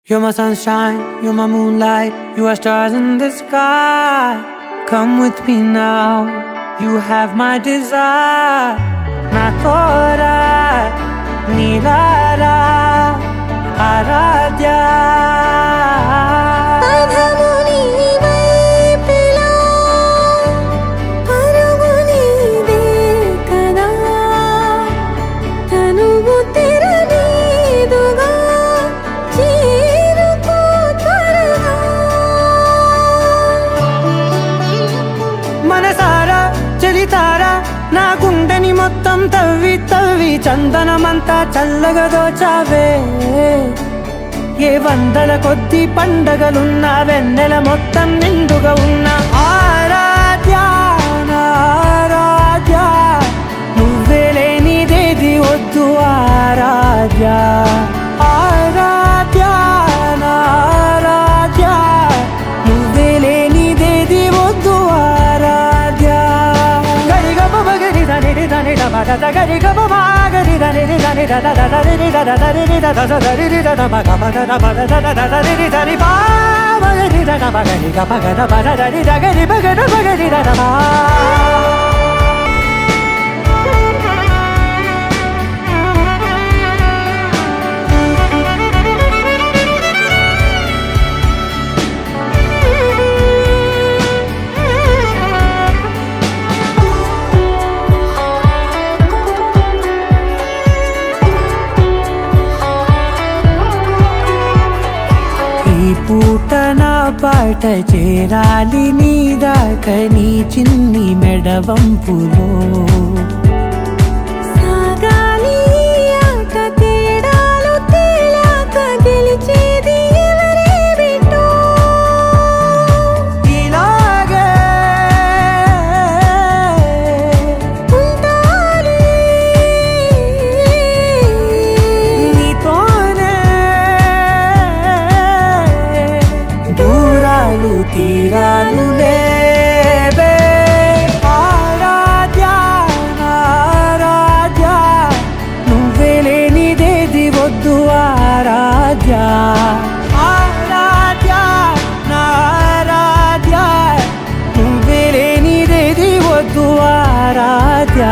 You're my sunshine, you're my moonlight, you are stars in the sky. Come with me now, you have my desire. Na tora, nilara, aradhya. మనసారా చలితారా నా గుండెని మొత్తం తవ్వి తవ్వి చందనమంతా చల్లగా దోచావే. ఏ వందల కొద్ది పండగలున్న వెన్నెల మొత్తం నిండుగా ఉన్న ఆరాధ్య నా ఆరాధ్య, నువ్వే లేనిదేది వద్దు ఆరాధ్య. ఆరాధ్య నా ఆరాధ్య, నువ్వే లేనిదేది వద్దు ఆరాధ్య. గరిగమ మగరి దని దని దమద గరిగమ మాగరి దని దని దద దరి దద దరి దద దరి దద మగ మద మద దద దరి దరి బా మగరి దద మగరి గమ గద మద దరి దగరి మగద మగరి దద మా. ఈ పూట నా పాట చేరాలి నీ దాకా నీ చిన్ని మెడవంపులో. సాగాలి ఆట తేడాలు తేలాక గెలిచేది ఎవరే బిడ్డో. ఇలాగే ఉంటాలి నీతోనే దూరాలు తీరాలు లేవే. ఆరాధ్య నా ఆరాధ్య, నువ్వే లేనిదేది వద్దు ఆరాధ్య. ఆరాధ్య నా ఆరాధ్య, నువ్వే లేనిదేది వద్దు ఆరాధ్య.